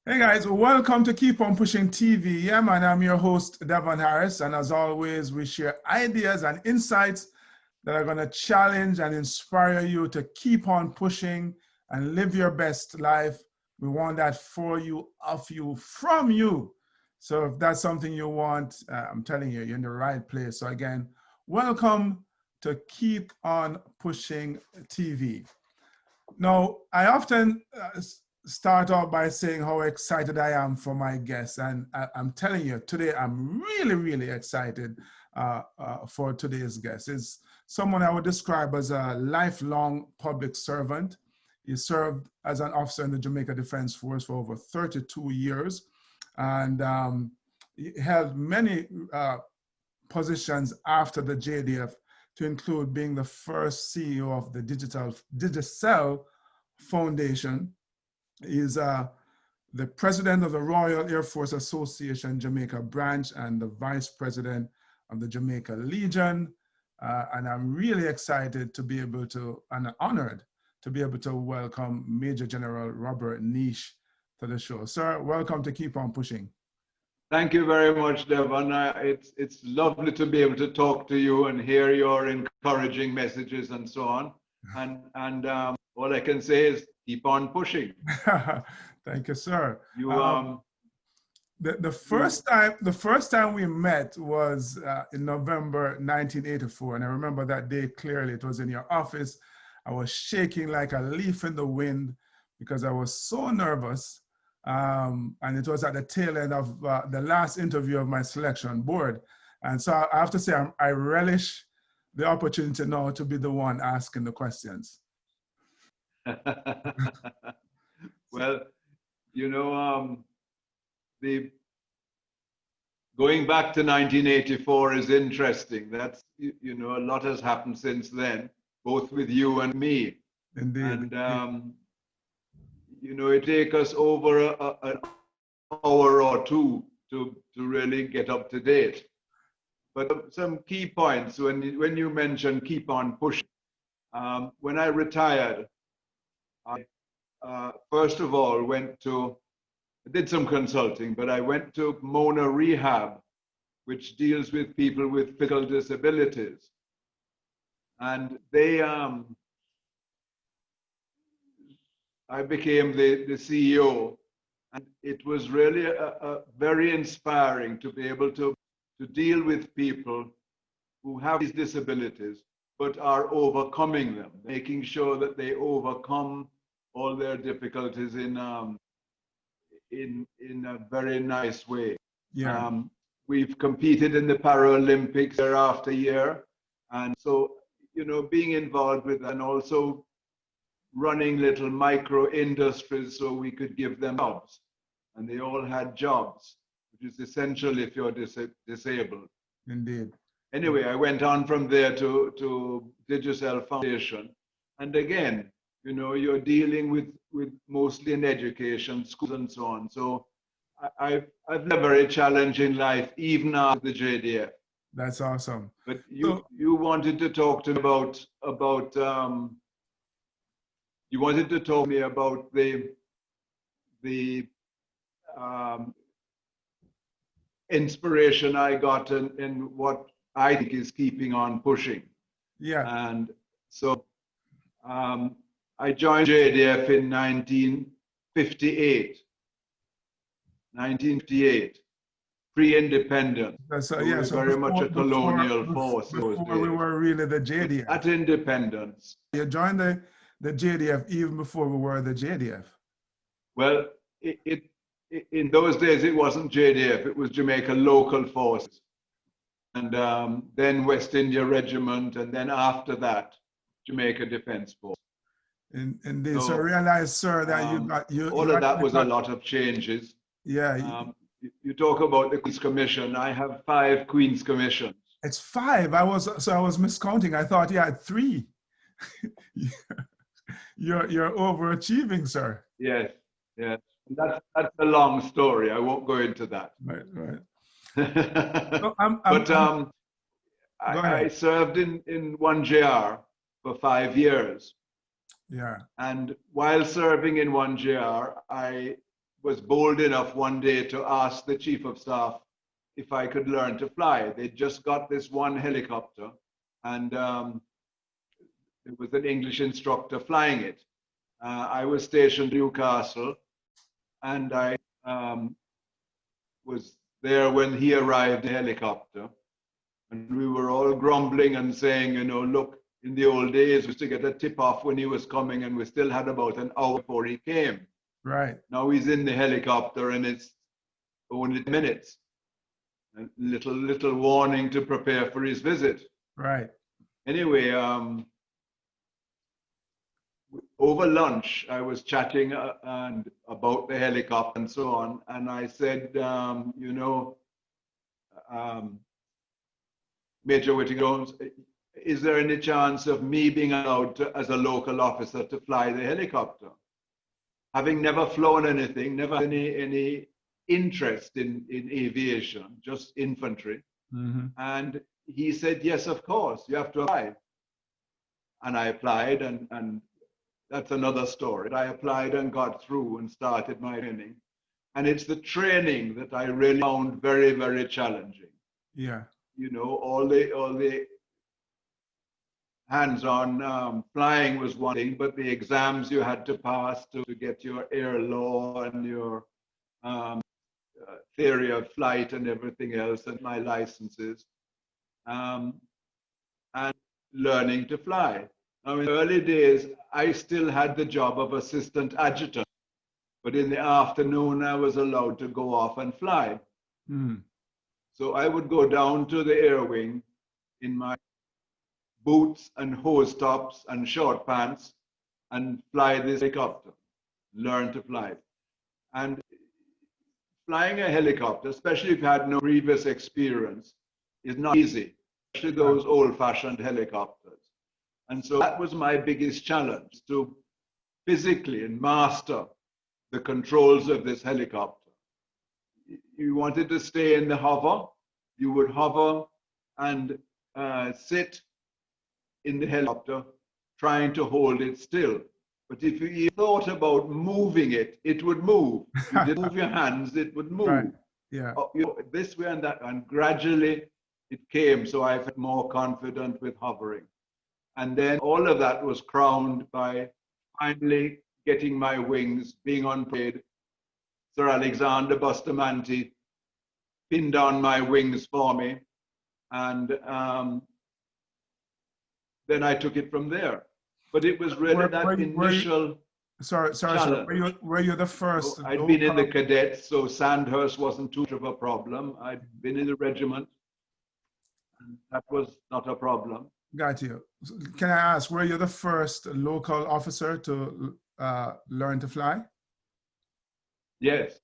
Hey guys, welcome to Keep On Pushing TV. Yeah, man, I'm your host, Devon Harris. And as always, we share ideas and insights that are going to challenge and inspire you to keep on pushing and live your best life. We want that for you, of you, from you. So if that's something you want, I'm telling you, you're in the right place. So again, welcome to Keep On Pushing TV. Now, I often start off by saying how excited I am for my guests. And I'm telling you, today I'm really, really excited for today's guest. It's someone I would describe as a lifelong public servant. He served as an officer in the Jamaica Defence Force for over 32 years. And he held many positions after the JDF, to include being the first CEO of the Digicel Foundation. He's the president of the Royal Air Force Association Jamaica branch and the vice president of the Jamaica Legion. And I'm really excited to be able to, and honored to be able to welcome Major General Robert Neish to the show. Sir, welcome to Keep On Pushing. Thank you very much, Devon. It's lovely to be able to talk to you and hear your encouraging messages and so on. And all I can say is keep on pushing. Thank you, sir. The first time we met was in November 1984, and I remember that day clearly. It was in your office. I was shaking like a leaf in the wind because I was so nervous. And it was at the tail end of the last interview of my selection board. And so I have to say, I relish the opportunity now to be the one asking the questions. Well, you know, going back to 1984 is interesting. That's, you know, a lot has happened since then, both with you and me. Indeed. And, you know, it takes us over an hour or two to really get up to date. But some key points, when you mentioned keep on pushing, when I retired, I first of all did some consulting, but I went to Mona Rehab, which deals with people with physical disabilities. And I became the CEO, and it was really a very inspiring to be able to deal with people who have these disabilities, but are overcoming them, making sure that they overcome all their difficulties in a very nice way. Yeah. We've competed in the Paralympics year after year, and so, you know, being involved with that, and also running little micro industries so we could give them jobs, and they all had jobs, which is essential if you're disabled. Indeed. Anyway, I went on from there to Digicel Foundation, and again, you know, you're dealing with mostly in education, schools and so on. So I've lived a very challenging life even after the JDF. That's awesome. But you wanted to talk to me about you wanted to talk to me about the inspiration I got in what I think is keeping on pushing. Yeah. And so I joined JDF in 1958. 1958, pre-independence. Yeah, so very much a colonial force. Before we were really the JDF. At independence. You joined the JDF even before we were the JDF. Well, in those days, it wasn't JDF, it was Jamaica Local Forces. And then West India Regiment, and then after that, Jamaica Defence Force. Indeed. So I realize, sir, that all of that was a lot of changes. Yeah. You talk about the Queen's Commission. I have 5 Queen's Commissions. It's 5. I was miscounting. I thought you had 3. You're overachieving, sir. Yes, yes. That's a long story. I won't go into that. Right. So I served in 1JR for 5 years. Yeah. And while serving in 1JR, I was bold enough one day to ask the chief of staff if I could learn to fly. They just got this one helicopter, and there was an English instructor flying it. I was stationed in Newcastle, and I was there when he arrived in the helicopter. And we were all grumbling and saying, you know, look, in the old days, we used to get a tip off when he was coming, and we still had about an hour before he came. Right. Now he's in the helicopter, and it's only minutes. A little warning to prepare for his visit. Right. Anyway, over lunch, I was chatting and about the helicopter and so on, and I said, you know, Major Whittingham, is there any chance of me being allowed to, as a local officer, to fly the helicopter? Having never flown anything, never had any interest in aviation, just infantry. Mm-hmm. And he said, yes, of course, you have to apply. And I applied, and that's another story. I applied and got through and started my training. And it's the training that I really found very, very challenging. Yeah. You know, all the hands-on flying was one thing, but the exams you had to pass to get your air law and your theory of flight and everything else, and my licenses, and learning to fly. Now, in the early days, I still had the job of assistant adjutant, but in the afternoon, I was allowed to go off and fly. Mm. So I would go down to the air wing in my boots and hose tops and short pants and fly this helicopter, learn to fly. And flying a helicopter, especially if you had no previous experience, is not easy, especially those old-fashioned helicopters. And so that was my biggest challenge, to physically master the controls of this helicopter. You wanted to stay in the hover, you would hover and sit in the helicopter trying to hold it still. But if you thought about moving it, it would move. You didn't move your hands, it would move. Right. Yeah. You know, this way and that, and gradually it came, so I felt more confident with hovering. And then all of that was crowned by finally getting my wings, being on parade. Sir Alexander Bustamante pinned on my wings for me, and then I took it from there. But it was really initial challenge. Were you the first? So I'd been in the cadets, so Sandhurst wasn't too much of a problem. I'd been in the regiment, and that was not a problem. Got you. Can I ask, were you the first local officer to learn to fly? Yes.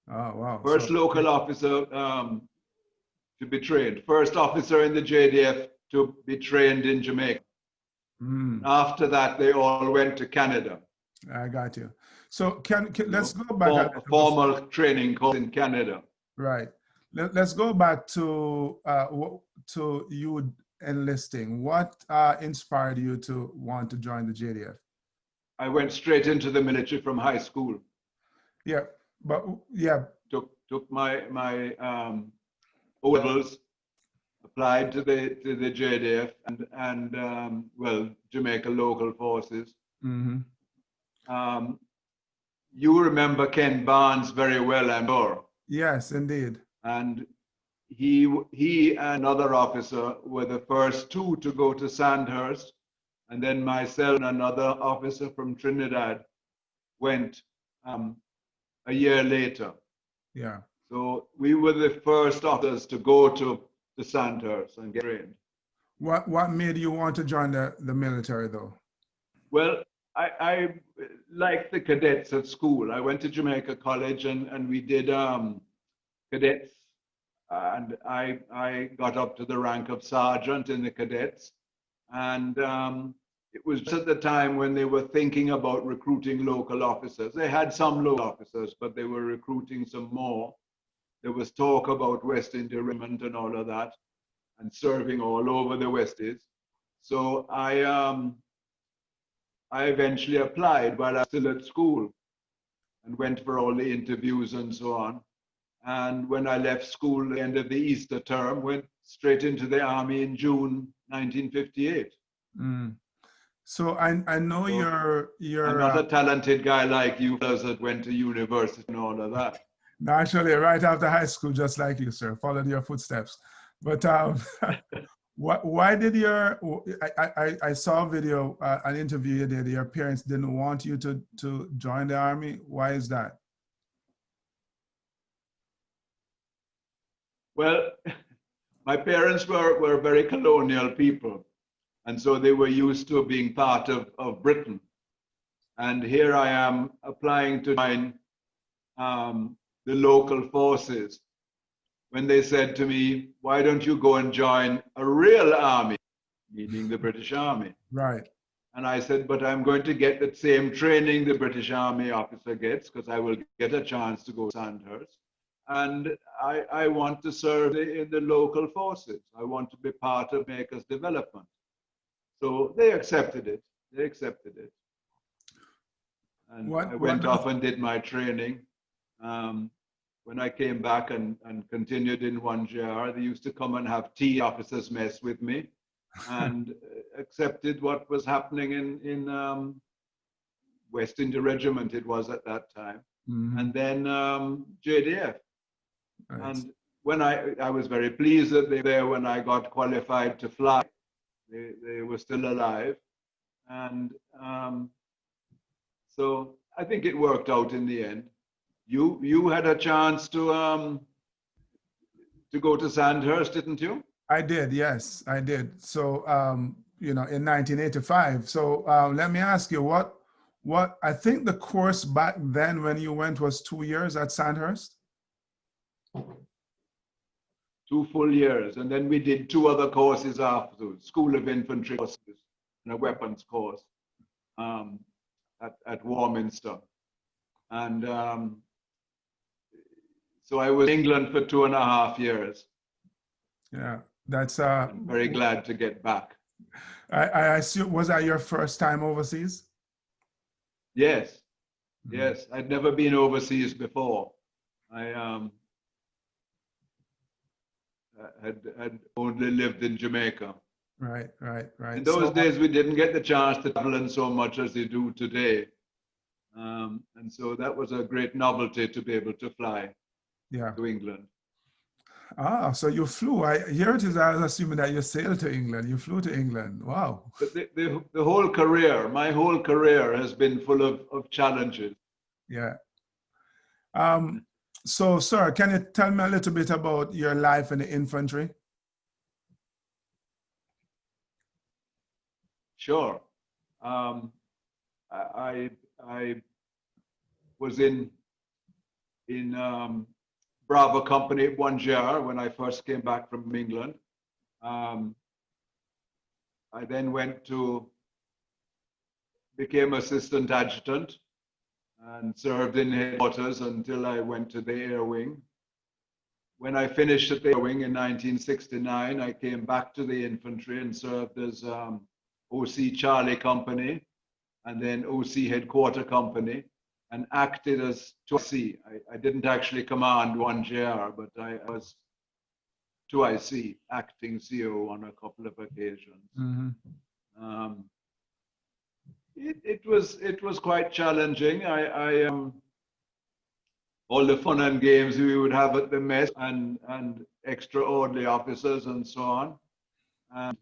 Oh, wow. First local officer to be trained. First officer in the JDF to be trained in Jamaica. Mm. After that, they all went to Canada. I got you. So let's go back. A formal training course in Canada. Right. Let's go back to you enlisting. What inspired you to want to join the JDF? I went straight into the military from high school. Yeah, but yeah. Took my O-levels, applied to the JDF and well, Jamaica Local Forces. Mm-hmm. You remember Ken Barnes very well, I'm sure. Yes, indeed. And he and another officer were the first two to go to Sandhurst, and then myself and another officer from Trinidad went a year later. Yeah. So we were the first officers to go to Sandhurst and get trained. What made you want to join the military, though? Well, I liked the cadets at school. I went to Jamaica College and we did cadets. And I got up to the rank of sergeant in the cadets. And it was just at the time when they were thinking about recruiting local officers. They had some local officers, but they were recruiting some more. There was talk about West India Regiment and all of that, and serving all over the West Indies. So I eventually applied while I was still at school. and went for all the interviews and so on. And when I left school at the end of the Easter term, went straight into the army in June 1958. Mm. So I know So you're I'm not a talented guy like you fellas that went to university and all of that. naturally right after high school, just like you, sir, followed your footsteps. But why did I saw a video, an interview you did, your parents didn't want you to join the army. Why is that? Well, my parents were very colonial people. And so they were used to being part of Britain. And here I am applying to join the local forces when they said to me, why don't you go and join a real army, meaning the British Army? Right. And I said, but I'm going to get the same training the British Army officer gets, because I will get a chance to go to Sandhurst. And I want to serve in the local forces. I want to be part of Jamaica's development. So they accepted it. They accepted it. And I went off and did my training. When I came back and continued in 1JR, they used to come and have tea officers mess with me and accepted what was happening in West India Regiment, it was at that time. Mm-hmm. And then JDF. Right. And when I was very pleased that they were there when I got qualified to fly. They were still alive. And so I think it worked out in the end. You had a chance to go to Sandhurst, didn't you? I did, yes, I did. So, you know, in 1985. So let me ask you, what I think the course back then when you went was 2 years at Sandhurst? 2 full years. And then we did 2 other courses afterwards, School of Infantry courses and a weapons course at Warminster. And so I was in England for 2.5 years. Yeah, that's I'm very glad to get back. I assume, was that your first time overseas? Yes, Mm-hmm. yes. I'd never been overseas before. I had only lived in Jamaica. Right. In those days, we didn't get the chance to travel in so much as they do today. And so that was a great novelty to be able to fly to England. Ah, so you flew. Here it is, I was assuming that you sailed to England. You flew to England. Wow. But the whole career, my whole career has been full of challenges. Yeah. So, sir, can you tell me a little bit about your life in the infantry? Sure. I was in Bravo Company at 1JR when I first came back from England. I then became assistant adjutant and served in headquarters until I went to the Air Wing. When I finished at the Air Wing in 1969, I came back to the infantry and served as OC Charlie Company and then OC Headquarter Company and acted as 2IC. I didn't actually command 1JR, but I was 2IC, acting CO on a couple of occasions. Mm-hmm. It was quite challenging. All the fun and games we would have at the mess and extraordinary officers and so on. And,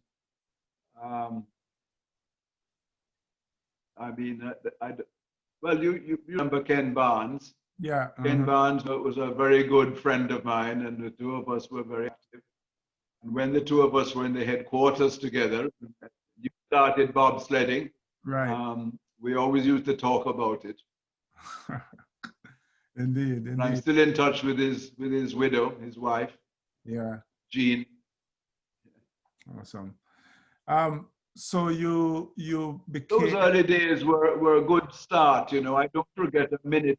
I mean, well, you remember Ken Barnes? Yeah. Ken Barnes was a very good friend of mine, and the two of us were very active. And when the two of us were in the headquarters together, you started bobsledding. Right. We always used to talk about it. Indeed. And I'm still in touch with his widow, his wife. Yeah. Jean. Awesome. So you became. Those early days were a good start. You know, I don't forget a minute.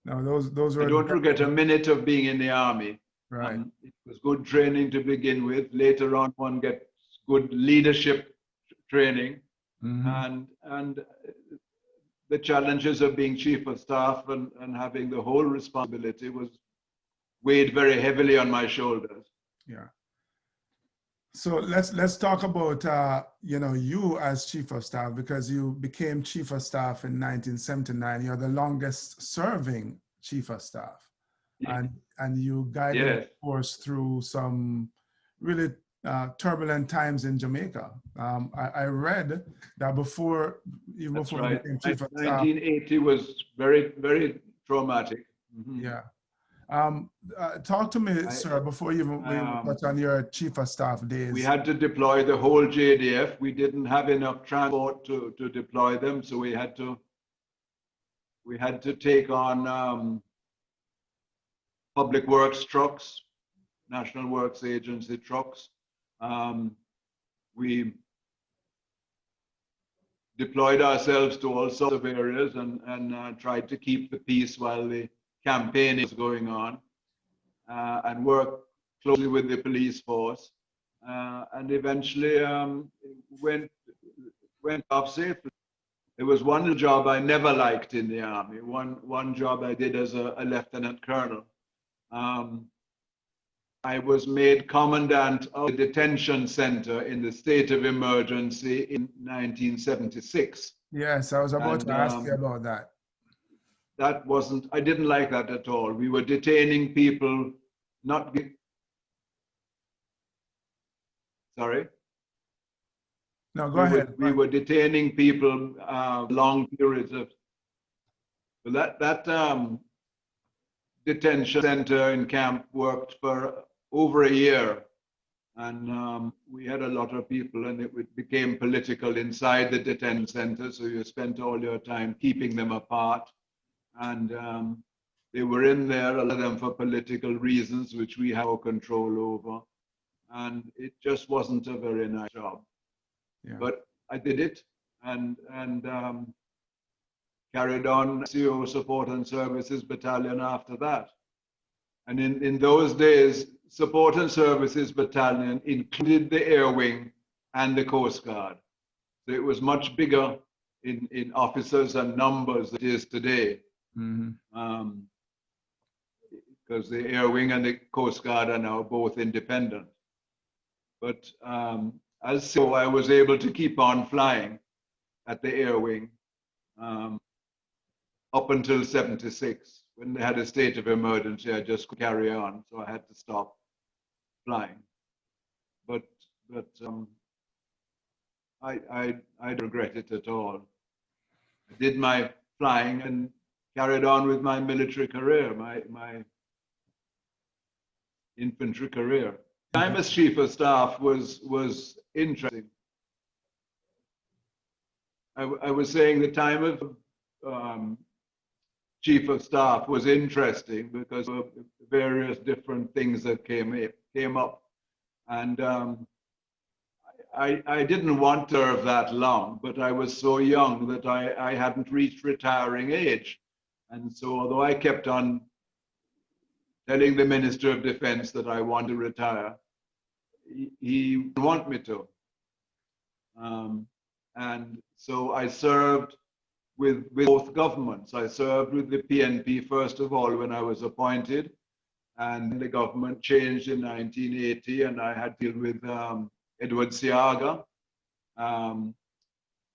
No, those were. I don't forget a minute of being in the army. Right. It was good training to begin with. Later on, one gets good leadership training, Mm-hmm. and the challenges of being chief of staff and having the whole responsibility was weighed very heavily on my shoulders. Yeah. So let's talk about you as chief of staff, because you became chief of staff in 1979. You're the longest serving chief of staff, Yeah. and you guided Yes. the force through some really turbulent times in Jamaica. I read that before you became chief of staff. 1980 was very, very traumatic. Mm-hmm. Yeah. Talk to me, sir, before we touch on your chief of staff days. We had to deploy the whole JDF. We didn't have enough transport to deploy them, so we had to take on public works trucks, National Works Agency trucks. We deployed ourselves to all sorts of areas and tried to keep the peace while the campaign was going on, and work closely with the police force, and eventually went off safely. There was one job I never liked in the army. One job I did as a lieutenant colonel. I was made commandant of the detention center in the state of emergency in 1976. Yes, I was about to ask you about that. I didn't like that at all. We were detaining people, sorry? No, go ahead. We were detaining people long periods of, that detention center in camp worked for over a year. And we had a lot of people, and it became political inside the detention center. So you spent all your time keeping them apart. And they were in there, a lot of them for political reasons, which we have no control over. And it just wasn't a very nice job. Yeah. But I did it and carried on CO Support and Services Battalion after that. And in those days, Support and Services Battalion included the Air Wing and the Coast Guard. So it was much bigger in officers and numbers than it is today. Mm-hmm. Because the Air Wing and the Coast Guard are now both independent. But as so, I was able to keep on flying at the Air Wing up until 76. When they had a state of emergency, I just could carry on, so I had to stop flying. But I don't regret it at all. I did my flying and carried on with my military career, my infantry career. Time as chief of staff was interesting. I was saying the time of chief of staff was interesting because of various different things that came up, and I didn't want to serve that long, but I was so young that I hadn't reached retiring age, and so although I kept on telling the Minister of Defense that I want to retire, he didn't want me to. And so I served with both governments. I served with the PNP first of all when I was appointed, and the government changed in 1980, and I had to deal with Edward Siaga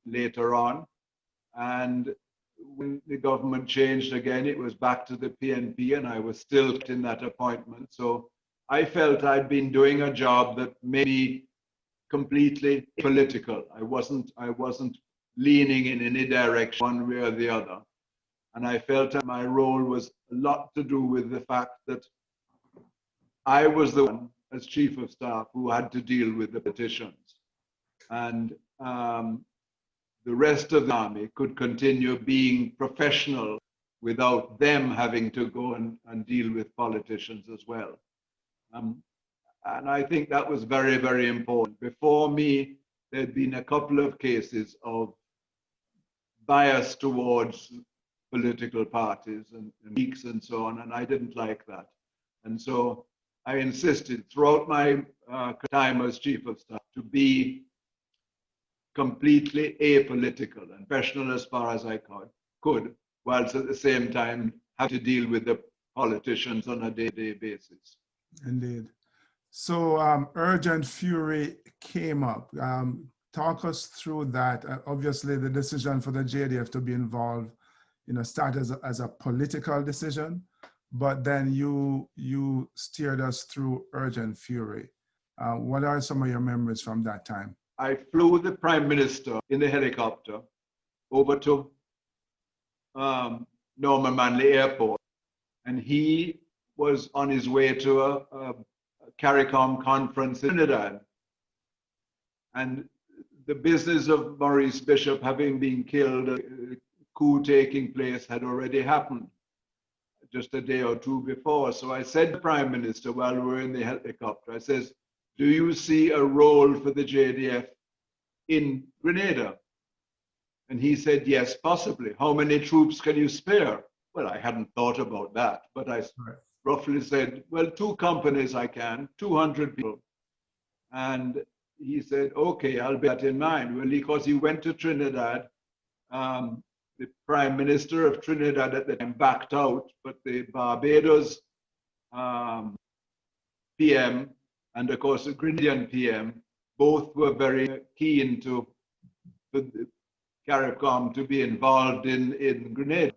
later on. And when the government changed again, it was back to the PNP, and I was still in that appointment. So I felt I'd been doing a job that made me completely political. I wasn't leaning in any direction, one way or the other. And I felt that my role was a lot to do with the fact that I was the one, as chief of staff, who had to deal with the petitions. And the rest of the army could continue being professional without them having to go and deal with politicians as well. And I think that was very, very important. Before me, there'd been a couple of cases of bias towards political parties and leaks and so on, and I didn't like that. And so I insisted throughout my time as chief of staff to be completely apolitical and professional as far as I could. could, whilst at the same time have to deal with the politicians on a day-to-day basis. Indeed. So Urgent Fury came up. Talk us through that. Obviously, the decision for the JDF to be involved, started as a political decision, but then you steered us through Urgent Fury. What are some of your memories from that time? I flew the Prime Minister in the helicopter over to Norman Manley Airport, and he was on his way to a CARICOM conference in Trinidad. And the business of Maurice Bishop having been killed, a coup taking place had already happened just a day or two before. So I said to the Prime Minister while we were in the helicopter, I says, do you see a role for the JDF in Grenada? And he said, yes, possibly. How many troops can you spare? Well, I hadn't thought about that, but I roughly said, well, 2 companies I can, 200 people. And he said, okay, I'll bear that in mind. Well, because he went to Trinidad, the Prime Minister of Trinidad at the time backed out, but the Barbados PM and of course the Grenadian PM both were very keen for the CARICOM to be involved in Grenada.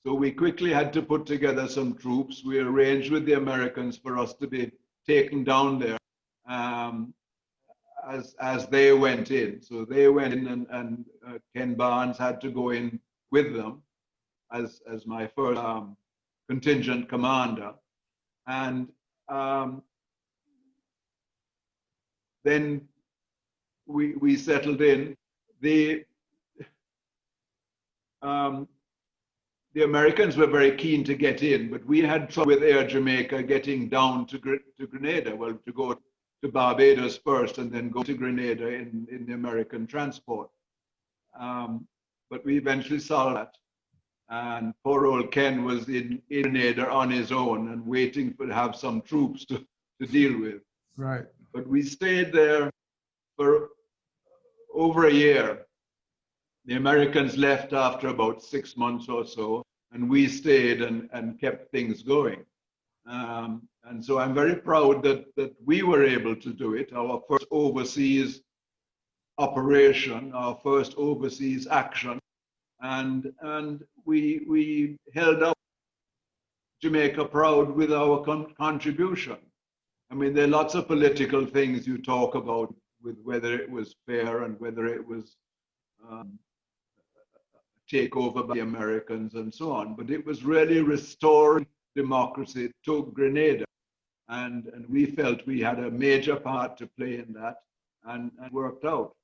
So we quickly had to put together some troops. We arranged with the Americans for us to be taken down there as they went in. So they went in and Ken Barnes had to go in with them as my first contingent commander. And then we settled in. The Americans were very keen to get in, but we had trouble with Air Jamaica getting down to Grenada. Well, to go to Barbados first and then go to Grenada in the American transport. But we eventually solved that. And poor old Ken was in Grenada on his own and waiting to have some troops to deal with. Right. But we stayed there for over a year. The Americans left after about 6 months or so, and we stayed and kept things going. And so I'm very proud that we were able to do it. Our first overseas operation, our first overseas action, and we held up Jamaica proud with our contribution. I mean, there are lots of political things you talk about with whether it was fair and whether it was takeover by the Americans and so on, but it was really restoring democracy to Grenada, and we felt we had a major part to play in that, and worked out.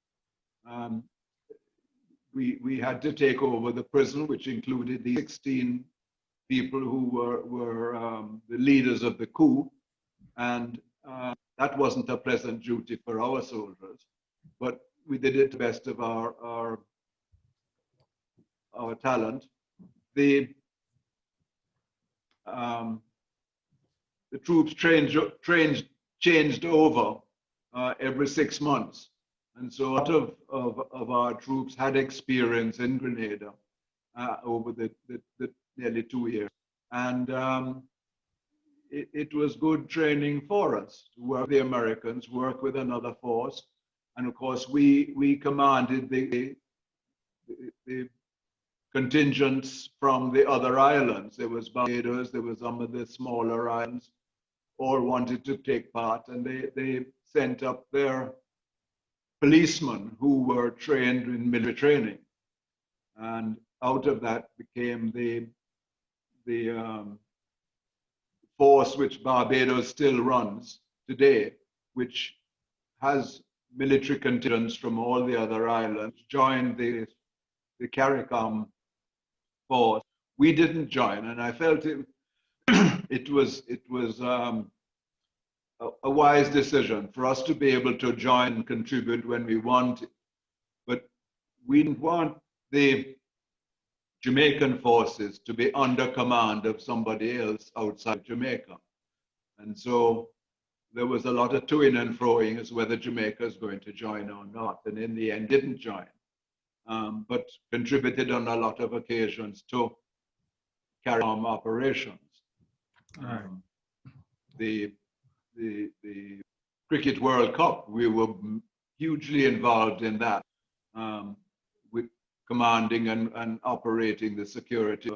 We had to take over the prison, which included the 16 people who were the leaders of the coup, and that wasn't a pleasant duty for our soldiers, but we did it to the best of our talent. The troops changed over every 6 months, and so a lot of our troops had experience in Grenada over the nearly 2 years, and it was good training for us to work with the Americans, work with another force, and of course we commanded the contingents from the other islands. There was Barbados, there was some of the smaller islands, all wanted to take part, and they sent up their policemen who were trained in military training. And out of that became the force which Barbados still runs today, which has military contingents from all the other islands, joined the CARICOM force. We didn't join, and I felt it was a wise decision for us to be able to join and contribute when we wanted. But we didn't want the Jamaican forces to be under command of somebody else outside Jamaica. And so there was a lot of to-ing and fro-ing as whether Jamaica is going to join or not, and in the end didn't join. but contributed on a lot of occasions to carry on operations. Right. The Cricket World Cup, we were hugely involved in that, with commanding and operating the security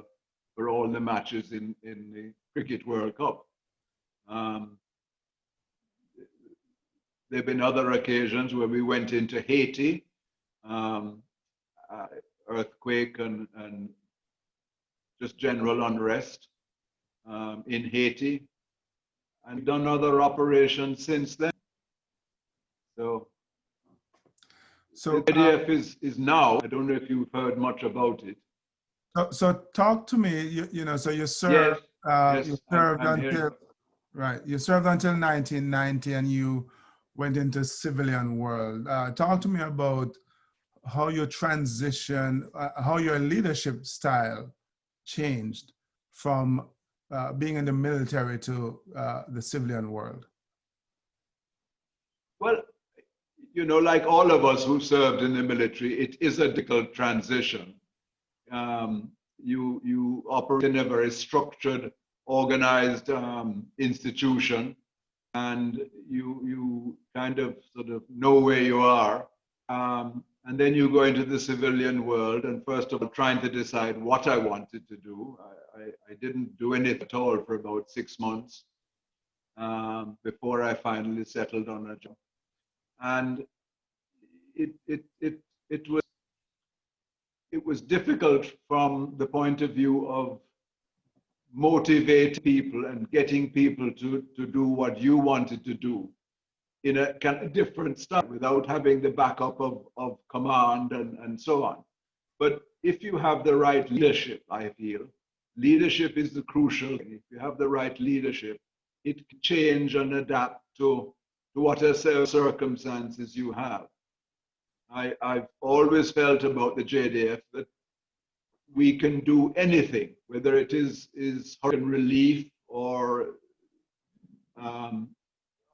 for all the matches in the Cricket World Cup. There have been other occasions where we went into Haiti, earthquake and just general unrest in Haiti, and done other operations since then. So the JDF is now, I don't know if you've heard much about it. So talk to me, you know, so you served, Yes, you served I'm until, here. right, you served until 1990 and you went into civilian world. Talk to me about how your transition, how your leadership style changed from being in the military to the civilian world. Well, you know, like all of us who served in the military, it is a difficult transition. You operate in a very structured, organized institution, and you kind of sort of know where you are. And then you go into the civilian world, and first of all, trying to decide what I wanted to do. I didn't do anything at all for about 6 months before I finally settled on a job. And it was difficult from the point of view of motivating people and getting people to do what you wanted to do in a kind of different style without having the backup of command and so on. But if you have the right leadership, I feel, leadership is the crucial thing. If you have the right leadership, it can change and adapt to whatever circumstances you have. I've always felt about the JDF that we can do anything, whether it is hurricane relief or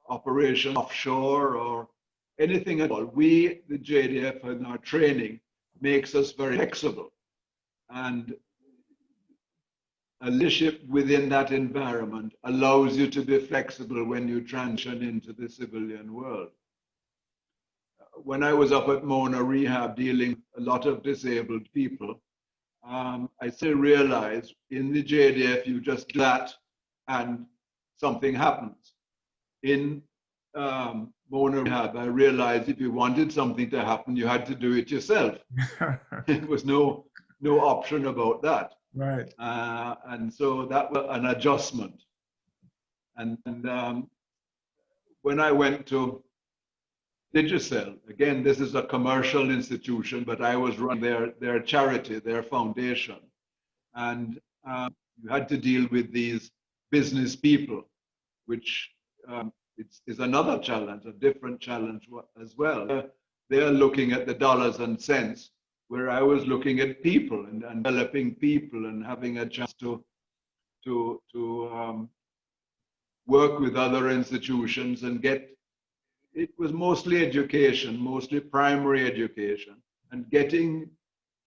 operation offshore or anything at all. We, the JDF, and our training makes us very flexible, and a leadership within that environment allows you to be flexible when you transition into the civilian world. When I was up at Mona Rehab dealing with a lot of disabled people, I still realize in the JDF you just do that and something happens. In Mona Rehab, I realized if you wanted something to happen, you had to do it yourself. There was no option about that. Right. And so that was an adjustment. And when I went to Digicel, again, this is a commercial institution, but I was running their charity, their foundation. And you had to deal with these business people, which is another challenge, a different challenge as well. They're looking at the dollars and cents, where I was looking at people and developing people and having a chance to work with other institutions and get. It was mostly education, mostly primary education, and getting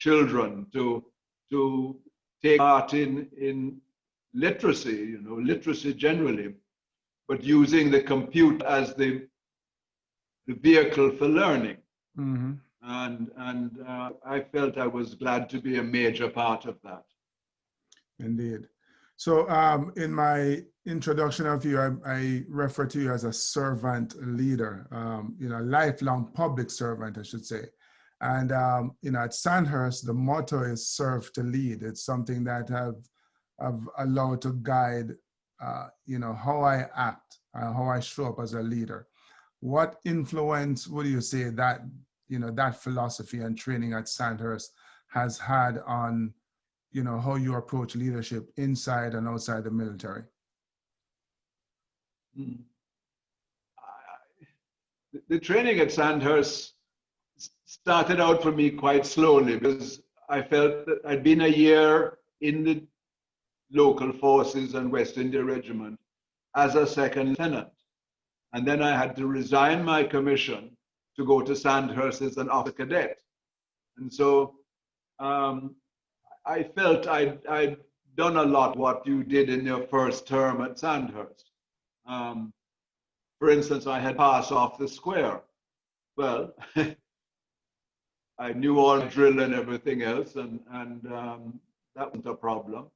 children to take part in literacy, you know, literacy generally, but using the computer as the vehicle for learning. Mm-hmm. And I felt I was glad to be a major part of that. Indeed. So in my introduction of you, I refer to you as a servant leader, you know, lifelong public servant, I should say. And, you know, at Sandhurst, the motto is serve to lead. It's something that I've allowed to guide, you know, how I act, how I show up as a leader. What influence would you say that, you know, that philosophy and training at Sandhurst has had on, you know, how you approach leadership inside and outside the military? The training at Sandhurst started out for me quite slowly because I felt that I'd been a year in the local forces and West India Regiment as a second lieutenant. And then I had to resign my commission to go to Sandhurst as an officer cadet. And so I felt I'd done a lot what you did in your first term at Sandhurst. For instance, I had passed off the square. Well, I knew all drill and everything else, and that wasn't a problem.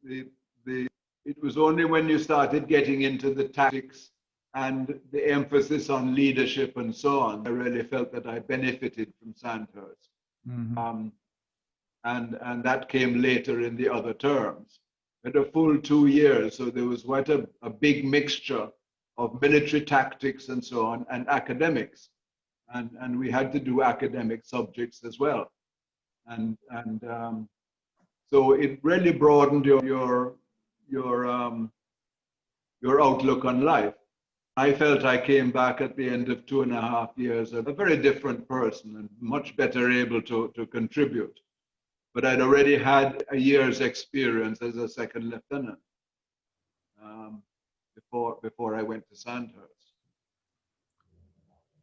It was only when you started getting into the tactics and the emphasis on leadership and so on, I really felt that I benefited from Sandhurst. Mm-hmm. And that came later in the other terms. At a full 2 years, so there was quite a big mixture of military tactics and so on, and academics. And we had to do academic subjects as well. And so it really broadened your outlook on life. I felt I came back at the end of 2.5 years a very different person and much better able to contribute. But I'd already had a year's experience as a second lieutenant before I went to Sandhurst.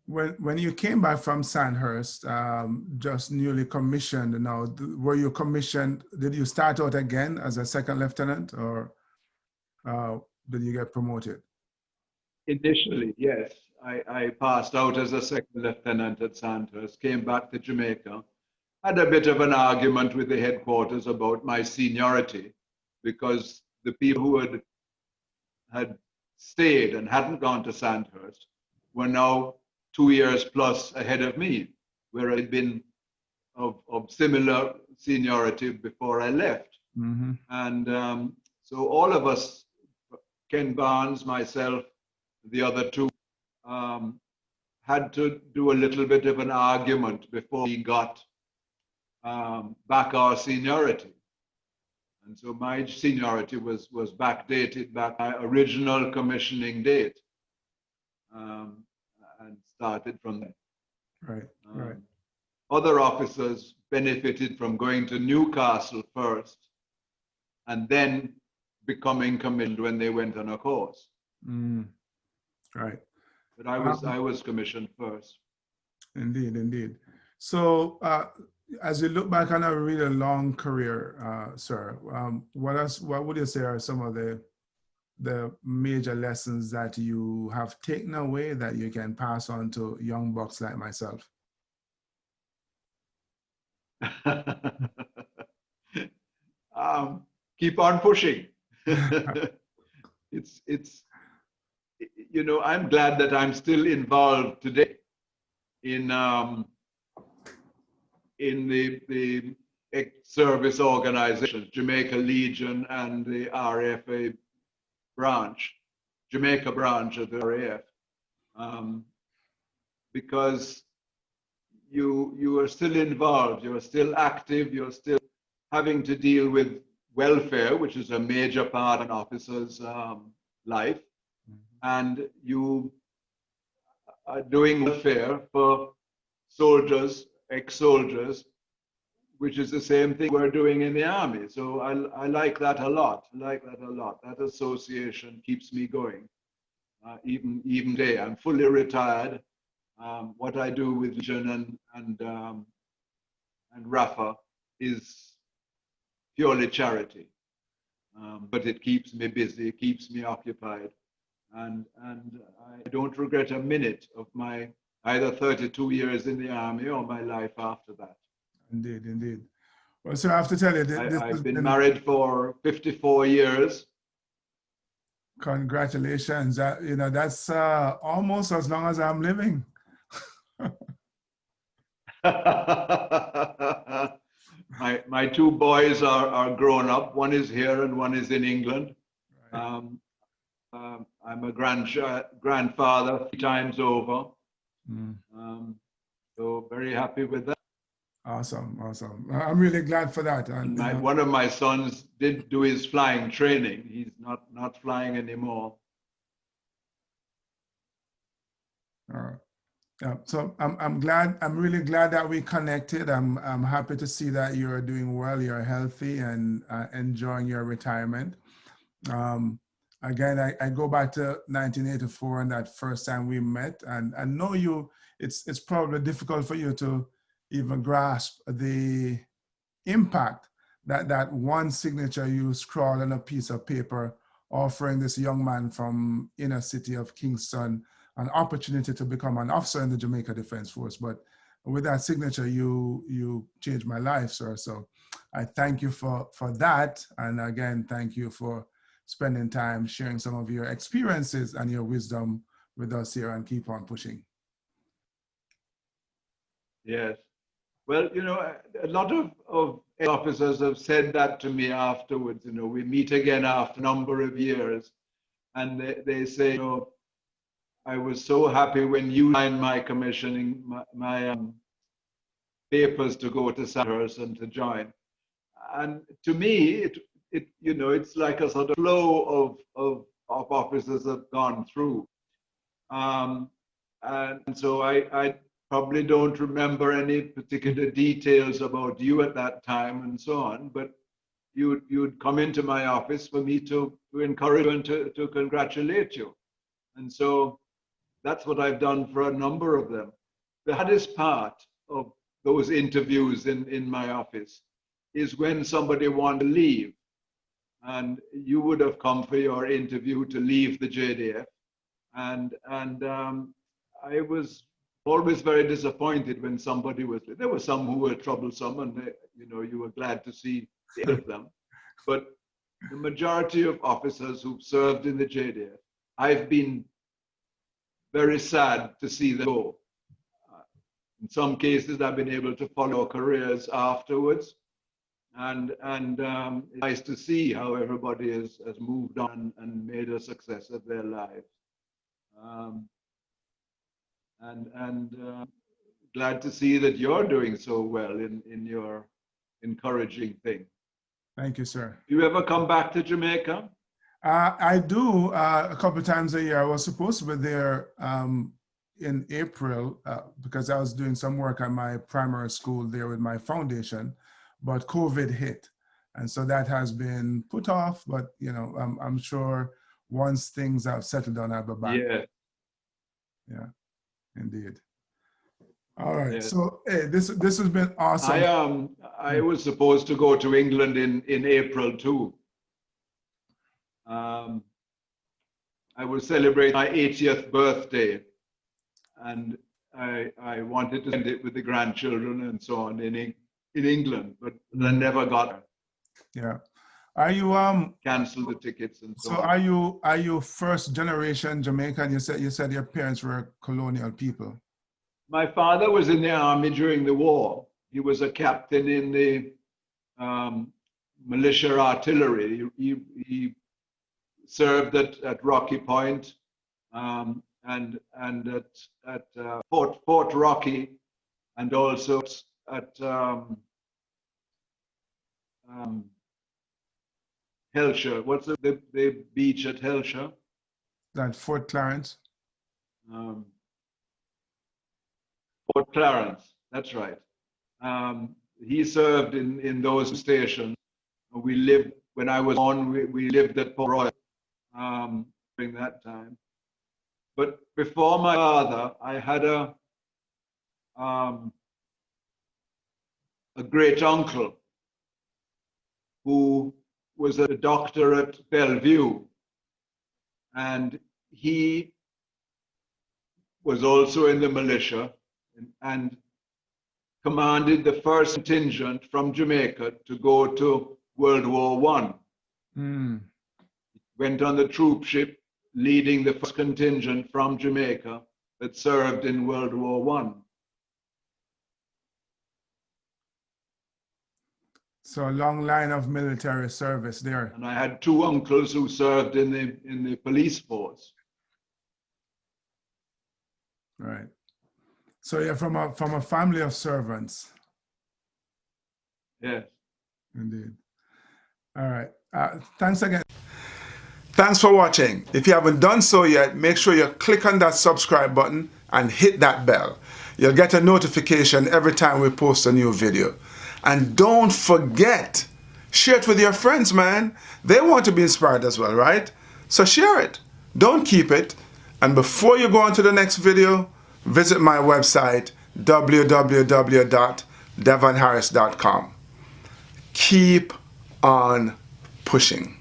When you came back from Sandhurst, just newly commissioned now, were you commissioned, did you start out again as a second lieutenant, or did you get promoted? Initially, yes. I passed out as a second lieutenant at Sandhurst, came back to Jamaica, had a bit of an argument with the headquarters about my seniority, because the people who had stayed and hadn't gone to Sandhurst were now 2 years plus ahead of me, where I'd been of similar seniority before I left. Mm-hmm. And so all of us, Ken Barnes, myself, the other two, had to do a little bit of an argument before we got back our seniority. And so my seniority was backdated back to my original commissioning date, and started from there. Right, right. Other officers benefited from going to Newcastle first and then becoming commissioned when they went on a course. Mm. Right. But I was commissioned first. Indeed, indeed. So as you look back on a really long career, sir, what would you say are some of the major lessons that you have taken away that you can pass on to young bucks like myself? Keep on pushing. It's you know, I'm glad that I'm still involved today in the service organizations, Jamaica Legion and the RAF branch, Jamaica branch of the RAF, because you are still involved, you're still active, you're still having to deal with welfare, which is a major part of an officer's life, and you are doing welfare for soldiers, ex-soldiers, which is the same thing we're doing in the army. So I like that a lot. I like that a lot. That association keeps me going. Even today, I'm fully retired. What I do with Legion and RAFA is purely charity, but it keeps me busy, it keeps me occupied, and I don't regret a minute of my either 32 years in the army or my life after that. Indeed, indeed. Well, sir, I have to tell you, I've been married for 54 years. Congratulations. You know, that's almost as long as I'm living. My two boys are grown up. One is here and one is in England. Right. I'm a grandfather 3 times over. So very happy with that. Awesome, awesome. I'm really glad for that. And one of my sons did do his flying training. He's not flying anymore. Yeah, so I'm glad. I'm really glad that we connected. I'm happy to see that you're doing well. You're healthy and enjoying your retirement. Again, I go back to 1984 and that first time we met, and I know you it's probably difficult for you to even grasp the impact that one signature you scrawl on a piece of paper offering this young man from inner city of Kingston an opportunity to become an officer in the Jamaica Defence Force. But with that signature, you changed my life, sir. So I thank you for that. And again, thank you for spending time sharing some of your experiences and your wisdom with us here, and keep on pushing. Yes. Well, you know, a lot of officers have said that to me afterwards. You know, we meet again after a number of years, and they say, you know, I was so happy when you signed my commissioning, my papers to go to Sandhurst and to join. And to me, it you know, it's like a sort of flow of officers have gone through. And so I probably don't remember any particular details about you at that time and so on, but you'd come into my office for me to encourage you and to congratulate you. And so that's what I've done for a number of them. The hardest part of those interviews in my office is when somebody wants to leave. And you would have come for your interview to leave the JDF. And I was always very disappointed when somebody was, there were some who were troublesome and they, you know, you were glad to see the end of them. But the majority of officers who've served in the JDF, I've been very sad to see them go. In some cases, I've been able to follow careers afterwards. And it's nice to see how everybody has moved on and made a success of their lives. Glad to see that you're doing so well in your encouraging thing. Thank you, sir. Do you ever come back to Jamaica? I do a couple of times a year. I was supposed to be there in April because I was doing some work at my primary school there with my foundation, but COVID hit. And so that has been put off, but you know, I'm sure once things have settled down, I'll be back. Yeah. Yeah, indeed. All right. Yes. So hey, this has been awesome. I was supposed to go to England in April too. I will celebrate my 80th birthday, and I wanted to spend it with the grandchildren and so on in England, but I never got there. Yeah. Are you cancel the tickets and so on. Are you first generation Jamaican? You said your parents were colonial people. My father was in the army during the war. He was a captain in the militia artillery. He served at Rocky Point and at Fort Rocky, and also at Hellshire. What's the beach at Hellshire? That Fort Clarence. Fort Clarence, that's right. He served in those stations. We lived, when I was born, we lived at Port Royal during that time. But before my father, I had a great uncle who was a doctor at Bellevue, and he was also in the militia and commanded the first contingent from Jamaica to go to World War I. Went on the troop ship leading the first contingent from Jamaica that served in World War I. So a long line of military service there. And I had two uncles who served in the police force. Right. So you're from a family of servants. Yes. Indeed. All right. Thanks again. Thanks for watching. If you haven't done so yet, make sure you click on that subscribe button and hit that bell. You'll get a notification every time we post a new video. And don't forget, share it with your friends, man. They want to be inspired as well, right? So share it. Don't keep it. And before you go on to the next video, visit my website, www.devonharris.com. Keep on pushing.